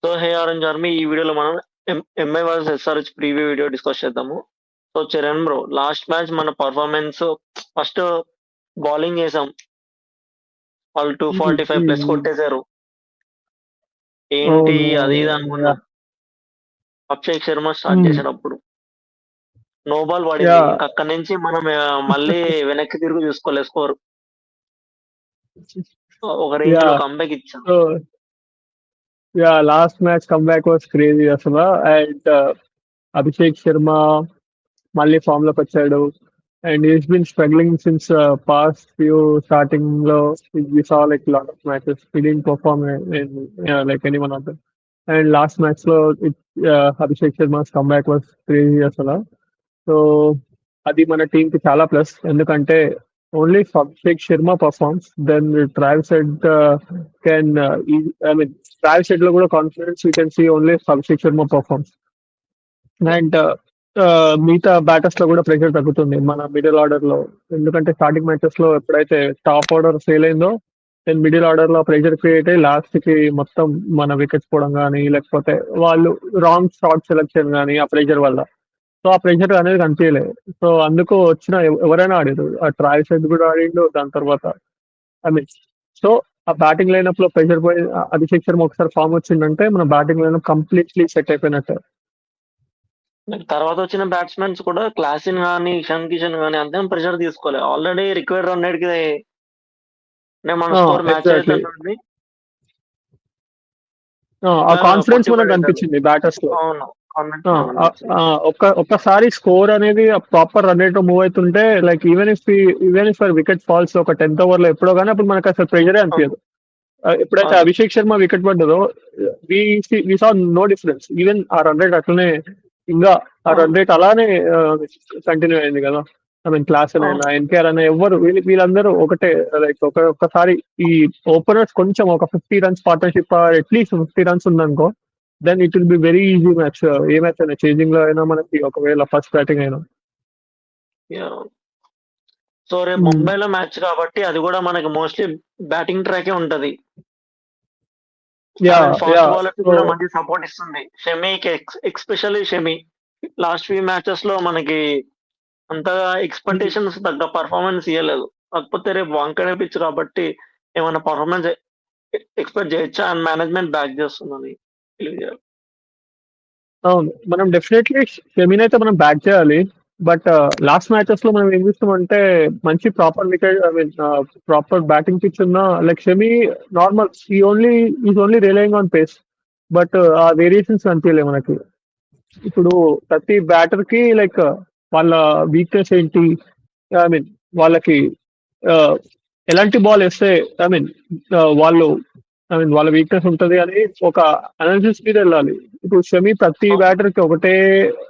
So, హే orange army ఈ వీడియోలో మనం MI versus SRH preview video discuss చేద్దాము. So, Charan bro last match మన పెర్ఫార్మన్స్ ఫస్ట్ బౌలింగ్ చేసాం. వాళ్ళు హ్మ్. 245 హ్మ్. ప్లస్ హ్మ్. కొట్టేసారు. ఏంటి అవును. అది అవును. ఇది అనుకున్నా. యాహ్! అభిషేక్ శర్మ స్టార్ట్ హ్మ్. చేసాడప్పుడు. నో బాల్ పడింది. యాహ్! ఇంక అక్కడి నుంచి మనం మళ్ళీ వెనక్కి తిరిగి చూసుకోలే స్కోర్. ఒక రేంజ్‌లో యాహ్! కమ్‌బ్యాక్ ఇచ్చాం. So, last match comeback was crazy అసల. అండ్ అభిషేక్ శర్మ మళ్ళీ ఫామ్‌లోకొచ్చాడు. And he has been struggling since past few స్టార్టింగ్‌లో we saw like lot of matches. He didn't perform in like any one of them. And last మ్యాచ్‌లో Abhishek Sharma's comeback was crazy అసల. So, అది మన టీమ్‌కి చాలా ప్లస్. ఎందుకంటే only if Abhishek Sharma performs then Travis Head can I mean Travis హెడ్‌లో కూడా confidence you can see only if Abhishek Sharma performs. And మిగతా బ్యాటర్స్‌లో కూడా ప్రెషర్ తగ్గుతుంది మన మిడిల్ ఆర్డర్‌లో. ఎందుకంటే స్టార్టింగ్ మ్యాచెస్‌లో ఎప్పుడైతే టాప్ ఆర్డర్ ఫెయిల్ అయిందో, దెన్ మిడిల్ ఆర్డర్‌లో ప్రెషర్ క్రియేట్ అయ్యి లాస్ట్‌కి మొత్తం మన వికెట్స్ పోవడం గాని, లేకపోతే వాళ్ళు రాంగ్ షాట్ సెలక్షన్ గాని ఆ ప్రెషర్ వల్ల. సో, ఆ ప్రెషర్ అనేది కనిపియలే. సో, అందుకు వచ్చిన ఎవరైనా ఆడిర్రు. ట్రావిస్ హెడ్ కూడా ఆడిండు. దాని తర్వాత ఐ మీన్ సో, ఆ బ్యాటింగ్ లైనప్‌లో ప్రెషర్ పోయి అభిషేక్ శర్మ ఒకసారి ఫార్మ్ వచ్చిందంటే మన బ్యాటింగ్ లైనప్ కంప్లీట్‌లీ సెట్ అయిపోయినట్టే. తర్వాత వచ్చిన బ్యాట్స్‌మెన్స్ కూడా క్లాసెన్ గాని, ఇషాన్ కిషన్ గాని అంతేం ప్రెషర్ తీసుకోలే. ఆల్రెడీ రిక్వైర్డ్ రన్ రేట్‌కి మన ఆ! Score match exactly. అయితుంటుంది. ఆ ఇట్లా కాన్ఫిడెన్స్ కొట్టి మనకు పడేసారు. కనిపించింది బ్యాటర్స్‌లో. అవును. కాన్ఫిడెన్స్ ఆ! మనకనిపించింది. ఒక్కసారి స్కోర్ అనేది ప్రాపర్ రన్ రేట్‌లో మూవ్ అయితుంటే like even if wicket falls ఒక 10థ్ ఓవర్‌లో ఎప్పుడో గాని అప్పుడు మనకు అసలు ప్రెషరే అవును. అనిపియదు. ఎప్పుడైతే అది. అభిషేక్ శర్మ వికెట్ పడ్డదో వి సా నో డిఫరెన్స్. ఈవెన్ ఆ రన్ రేట్ అట్లనే ఇంగా ఆ అవును. రన్ రేట్ అలానే కంటిన్యూ అయింది గదా! ఐ మీన్ క్లాసెన్ అయినా, అవును. ఎన్‌కేఆర్ అయినా ఎవ్వరు వీళ్ళందరూ ఒకటే లైక్ ఒక్కసారి ఈ ఓపెనర్స్ కొంచెం ఒక 50 రన్స్ పార్ట్నర్‌షిప్ అట్‌లీస్ట్ 50 రన్స్ ఉందనుకో, then it will be very easy match. ఏ మ్యాచ్ అయినా చేజింగ్‌లో అయినా మనకి ఒకవేళ ఫస్ట్ బ్యాటింగ్ అయినా. యాహ్! సో, రేపు హ్మ్. ముంబైలో మ్యాచ్ కాబట్టి అది గూడా మనకి మోస్ట్‌లీ బ్యాటింగ్ ట్రాకే ఉంటది. I mean fast yeah! బౌలర్స్‌కి సో కూడా మంచి సపోర్ట్ ఇస్తుంది. షమీకి ఎస్పెషల్లీ షమి. లాస్ట్ ఫ్యూ మ్యాచెస్‌లో మనకి అంతగా హ్మ్. ఎక్స్‌పెక్టేషన్స్ తగ్గ పెర్ఫార్మన్స్ ఇయ్యలేదు. కాకపోతే రేపు వాంఖడే పిచ్ కాబట్టి ఏమన్నా పెర్ఫార్మన్స్ ఎక్స్‌పెక్ట్ చేయొచ్చా? అండ్ మేనేజ్‌మెంట్ బ్యాక్ చేస్తుందని తెలియజేయాలి. అవును. మనం డెఫినైట్‌లీ షమీనయితే మనం బ్యాక్ చేయాలి. బట్ లాస్ట్ మ్యాచెస్‌లో మనం ఏం చూస్తామంటే మంచి proper wicket I mean proper batting pitch ఉన్న like Shami normal is only relying on pace. But ఆ వేరియేషన్స్ కనిపియలే మనకి. ఇప్పుడు ప్రతి బ్యాటర్‌కి లైక్ వాళ్ళ వీక్‌నెస్ ఏంటి? ఐ మీన్ వాళ్ళకి ఆహ్, ఎలాంటి బాల్ ఏస్తే ఐ మీన్ వాళ్ళు వాళ్ళ వీక్‌నెస్ ఉంటది అని ఒక అనాలిసిస్ మీదెళ్ళాలి. ఇప్పుడు షమి ప్రతి అవును. బ్యాటర్‌కి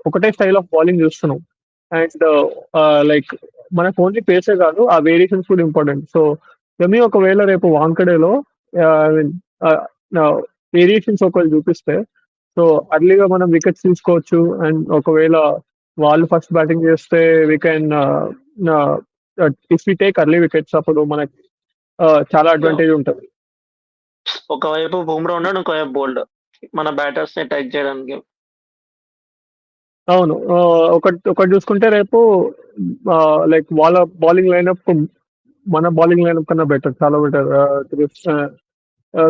ఒకటే స్టైల్ ఆఫ్ బౌలింగ్ చూస్తున్నాం. అండ్ లైక్ మనకు ఓన్లీ పేసే కాదు. ఆ వేరియేషన్స్ కూడా ఇంపార్టెంట్. సో, షమి ఒకవేళ రేపు వాంఖడేలో ఐ మీన్ ఆహ్, ఆహ్, వేరియేషన్స్ ఒకవేళ చూపిస్తే సో, అర్లీగా మనం వికెట్స్ తీసుకోవచ్చు. అండ్ ఒకవేళ వాళ్ళు ఫస్ట్ బ్యాటింగ్ చేస్తే we can ah, if we take early wickets అప్పుడు మనకి చాలా యాహ్! అడ్వాంటేజ్ ఉంటది. ఒకవైపు బుమ్రా ఉన్నాడు. ఇంకోవైపు బోల్ట్. మన బ్యాటర్స్‌ని టైట్ చేయడానికి. అవును. ఒకటి చూసుకుంటే రేపు లైక్ వాళ్ళ బౌలింగ్ లైనప్ మన బౌలింగ్ లైనప్ కన్నా బెటర్. చాలా బెటర్.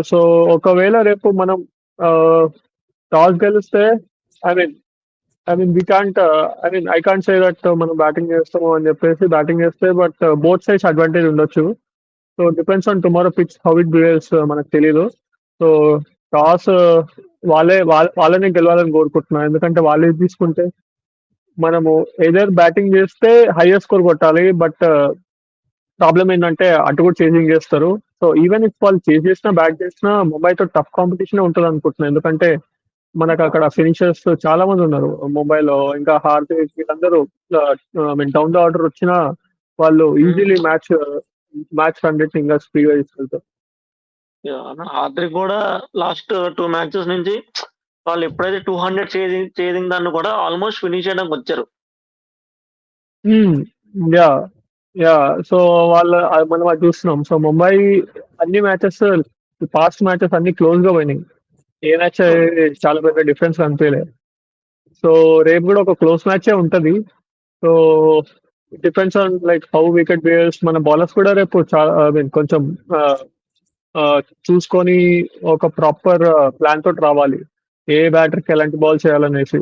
సో, ఒకవేళ రేపు మనం ఆహ్, టాస్ గెలిస్తే I mean we can't I can't say that మనం బ్యాటింగ్ చేస్తాము అని చెప్పేసి బ్యాటింగ్ చేస్తే బట్ బోత్ సైడ్స్ అడ్వాంటేజ్ ఉండొచ్చు. So depends on tomorrow pitch how it behaves మనకు తెలీదు. సో టాస్ వాళ్ళనే గెలవాలని కోరుకుంటున్నా. ఎందుకంటే వాళ్ళు ఇది తీసుకుంటే మనము ఎయిదర్ బ్యాటింగ్ చేస్తే హైయర్ స్కోర్ కొట్టాలి. బట్ ప్రాబ్లమ్ ఏంటంటే అటు కూడా చేజింగ్ చేస్తారు. సో ఈవెన్ ఇఫ్ వాళ్ళు చేజ్ చేసినా, బ్యాట్ చేసినా ముంబైతో టఫ్ కాంపిటీషనే ఉంటదనుకుంటున్నా. ఎందుకంటే మనకక్కడ ఫినిషర్స్ చాలా మందున్నారు ముంబైలో. ఇంకా హార్దిక్ వీళ్ళందరూ I mean down the order వచ్చినా వాళ్ళు ఈజీలీ హ్మ్. మ్యాచ్ రన్ ఇంకా స్పీడ్‌గా తీసుకెళ్తారు. యాహ్! హార్దిక్ గూడా లాస్ట్ 2 మ్యాచెస్ నుంచి వాళ్ళు ఎప్పుడైతే 200 చేసింగ్ దాన్ని కూడా ఆల్‌మోస్ట్ ఫినిష్ చేయడానికొచ్చారు. హ్మ్. యాహ్! సో, మనం అది చూస్తున్నాం. సో, ముంబై అన్ని మ్యాచెస్ పాస్ట్ మ్యాచెస్ అన్ని క్లోజ్‌గా పోయినాయి. ఏ మ్యాచ్ చాలా పెద్ద డిఫరెన్స్ అనిపించలేదు. సో రేపు కూడా ఒక క్లోజ్ మ్యాచే ఉంటది. So depends on like how wicket buyers మన బౌలర్స్ కూడా రేపు చాలా ఐ మీన్ కొంచెం చూసుకొని ఒక ప్రాపర్ ప్లాన్ తోటి రావాలి. ఏ బ్యాటర్కి ఎలాంటి బాల్ చేయాలనేసి.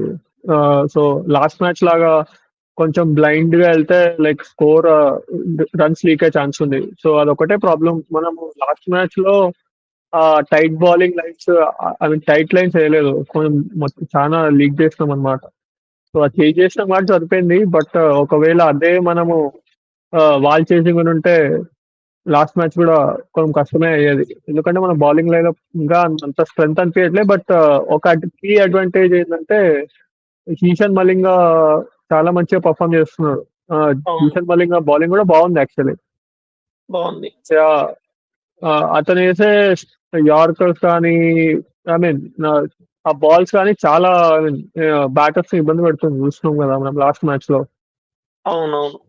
సో లాస్ట్ మ్యాచ్ లాగా కొంచెం బ్లైండ్ గా వెళ్తే లైక్ స్కోర్ రన్స్ లీక్ అయ్యే ఛాన్స్ ఉంది. సో అదొకటే ప్రాబ్లం. మనము లాస్ట్ మ్యాచ్ లో tight bowling lines I mean tight lines వేయలేదు. కొంచెం మొత్తం చాలా లీక్ చేసినాం అనమాట. సో అది చేంజ్ చేసిన మాట సరిపోయింది. బట్ ఒకవేళ అదే మనము వాల్ చేసింగ్ ఉంటే లాస్ట్ మ్యాచ్ కూడా కొంచెం కష్టమే అయ్యేది. ఎందుకంటే మన బౌలింగ్ లైన్ ఇంకా అంత స్ట్రెంత్ అనిపించట్లేదు. బట్ ఒక కీ అడ్వాంటేజ్ ఏంటంటే ఈశాన్ మలింగ చాలా మంచిగా పర్ఫామ్ చేస్తున్నాడు. అవును. ఈశాన్ మలింగ బౌలింగ్ కూడా బాగుంది యాక్చువల్లీ. బాగుంది. అతను వేసే యార్కర్స్ కానీ ఐ మీన్ ఆ బాల్స్ కానీ చాలా ఐ మీన్ బ్యాటర్స్ ఇబ్బంది పెడుతుంది. చూస్తున్నాం కదా మనం లాస్ట్ మ్యాచ్ లో. అవునవును.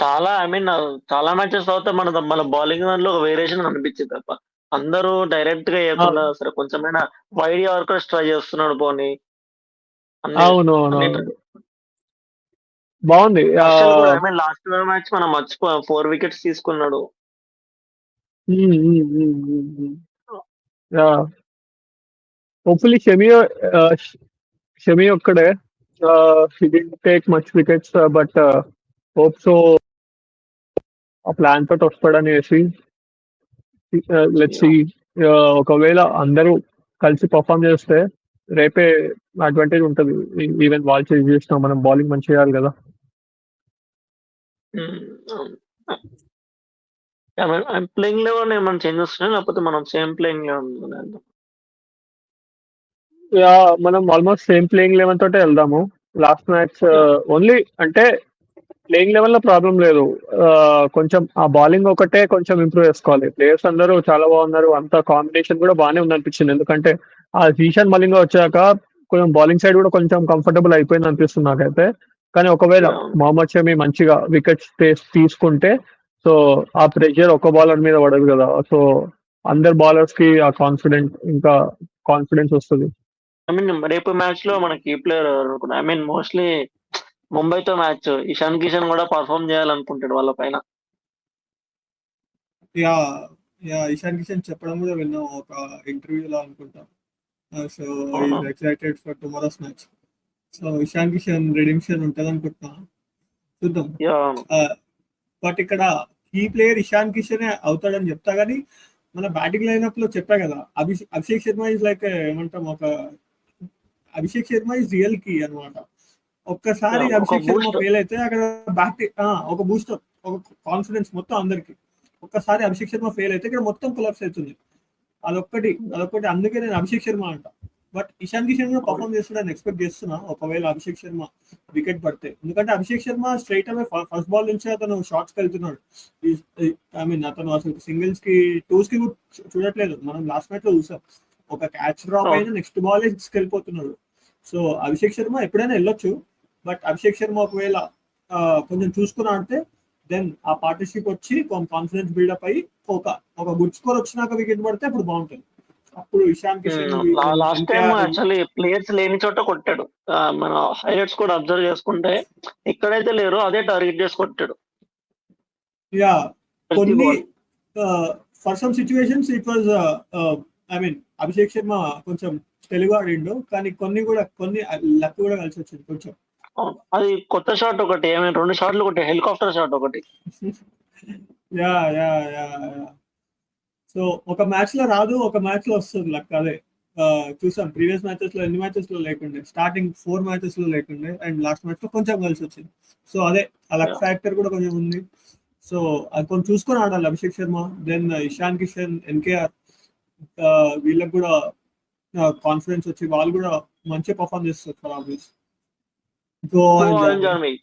చాలా ఐ మీన్ చాలా మ్యాచెస్ తర్వాత మన బౌలింగ్ దాంట్లో ఒక వేరియేషన్ అనిపించింది తప్ప. అందరూ డైరెక్ట్‌గా ఎయకుండా సరే కొంచెమైనా వైడ్ యార్కర్స్ ట్రై చేస్తున్నాడు పోనీ. అన్ని అవును అన్ని అవునవును ట్రై బాగుంది. హర్షల్ కూడా ఐ మీన్ లాస్ట్ మ్యాచ్ మనం మర్చిపోయాం 4 వికెట్స్ తీసుకున్నాడు. హోప్ఫుల్లీ షమి ఒక్కడే హి did take much wickets but hope so ఆ ప్లాన్ తోటి వస్తాడనేసి లెట్స్ సీ. ఒకవేళ అందరూ కలిసి పర్ఫామ్ చేస్తే రేపే అడ్వాంటేజ్ ఉంటుంది. ఈవెన్ వాల్ చేంజ్ చేసినా మనం బౌలింగ్ మంచిగా చేయాలి కదా. అవును. ప్లేయింగ్ లెవెన్ ఏమైనా చేంజ్ వస్తున్నాయా? లేకపోతే మనం సేమ్ ప్లేయింగ్ లెవెన్ మనం ఆల్మోస్ట్ సేమ్ ప్లేయింగ్ లెవెన్ తోటే వెళ్దాము. లాస్ట్ మ్యాచ్ ఓన్లీ అంటే ప్లేయింగ్ లెవెల్ లో ప్రాబ్లం లేదు. కొంచెం ఆ బౌలింగ్ ఒకటే కొంచెం ఇంప్రూవ్ చేసుకోవాలి. ప్లేయర్స్ అందరూ చాలా బాగున్నారు. అంత కాంబినేషన్ కూడా బాగానే ఉంది అనిపించింది. ఎందుకంటే ఆ ఈశాన్ మలింగ వచ్చాక కొంచెం బౌలింగ్ సైడ్ కూడా కొంచెం కంఫర్టబుల్ అయిపోయింది అనిపిస్తుంది నాకైతే. కానీ ఒకవేళ మొహమ్మద్ షమి మంచిగా వికెట్స్ తీసుకుంటే సో ఆ ప్రెషర్ ఒక బౌలర్ మీద పడదు కదా. సో అందరు బౌలర్స్ కి ఆ కాన్ఫిడెన్స్ వస్తుంది. ఐ మీన్ రేపు మ్యాచ్ లో మనకి ప్లేయర్ అనుకున్నా ఐ మీన్ మోస్ట్లీ ముంబైతో మ్యాచ్ ఇషాన్ కిషన్ కూడా పర్ఫామ్ చేయాలనుకుంటాడు వాళ్ళ పైన. యా యా ఇషాన్ కిషన్ చెప్పడం కూడా విన్నాం ఒక ఇంటర్వ్యూలో అనుకుంటా. So is excited for tomorrow's match. So Ishan Kishan redemption ఉంటుంది అనుకుంటున్నా. చూద్దాం. బట్ ఇక్కడ కీ ప్లేయర్ ఇషాన్ కిషన్ అవుతాడని చెప్తా కానీ మన బ్యాటింగ్ లైనప్ లో చెప్పా కదా అభిషేక్ శర్మ ఇస్ లైక్ ఏమంటాం ఒక Abhishek Sharma is real key అనమాట. ఒక్కసారి అభిషేక్ శర్మ ఫెయిల్ అయితే అక్కడ బ్యాటింగ్ ఒక బూస్టర్ ఒక కాన్ఫిడెన్స్ మొత్తం అందరికి. ఒక్కసారి అభిషేక్ శర్మ ఫెయిల్ అయితే ఇక్కడ మొత్తం కొలాప్స్ అవుతుంది. అదొక్కటి అందుకే నేను అభిషేక్ శర్మ అంట. బట్ ఇషాన్ కిషన్ కూడా పర్ఫామ్ చేస్తాడని ఎక్స్పెక్ట్ చేస్తున్నా ఒకవేళ అభిషేక్ శర్మ వికెట్ పడితే. ఎందుకంటే అభిషేక్ శర్మ స్ట్రైట్ అవే ఫస్ట్ బాల్ నుంచి అతను షార్ట్స్ కి వెళ్తున్నాడు. ఐ మీన్ అతను అసలు సింగిల్స్ కి టూస్ కి చూడట్లేదు. మనం లాస్ట్ మ్యాచ్ లో చూసాం ఒక క్యాచ్ డ్రాప్ అయినా నెక్స్ట్ బాల్ సిక్స్కి వెళ్ళిపోతున్నాడు. సో అభిషేక్ శర్మ ఎప్పుడైనా వెళ్ళొచ్చు. బట్ అభిషేక్ శర్మ ఒకవేళ కొంచెం చూసుకుని ఆడితే దెన్ ఆ పార్ట్నర్షిప్ వచ్చి కాన్ఫిడెన్స్ బిల్డప్ అయ్యి ఒక గుడ్ స్కోర్ వచ్చినాక వికెట్ పడితే అప్పుడు బాగుంటుంది. అప్పుడు Ishan Kishan last time actually players లేని చోట కొట్టాడు. మన హైలైట్స్ కూడా అబ్జర్వ్ చేసుకుంటే ఎక్కడైతే లేరో అదే టార్గెట్ చేసి కొట్టాడు. యా కొన్ని for some situations it was I mean Abhishek Sharma కొంచెం తెలుగు ఆడిండు కానీ కొన్ని లక్ కూడా కలిసి వచ్చింది కొంచెం. అది కొత్త షాట్ ఒకటి ఐ మీన్ 2 షాట్లు ఒకటి హెలికాప్టర్ షాట్ ఒకటి. యా యా యా సో ఒక మ్యాచ్ లో రాదు ఒక మ్యాచ్ లో వస్తుంది లక్. అదే చూసాం ప్రీవియస్ మ్యాచెస్ లో ఎన్ని మ్యాచెస్ లో లేకుండే స్టార్టింగ్ 4 మ్యాచెస్ లో లేకుండే అండ్ లాస్ట్ మ్యాచ్ లో కొంచెం కలిసి వచ్చింది. సో అదే ఆ లక్ ఫ్యాక్టర్ కూడా కొంచెం ఉంది. సో అది కొంచెం చూసుకొని ఆడాలి అభిషేక్ శర్మ. దెన్ ఇషాన్ కిషన్ ఎన్కేఆర్ వీళ్ళకి కూడా కాన్ఫిడెన్స్ వచ్చి వాళ్ళు కూడా మంచిగా పర్ఫామ్ చేస్తారు ఫర్ ఆల్వేస్. Go enjoy.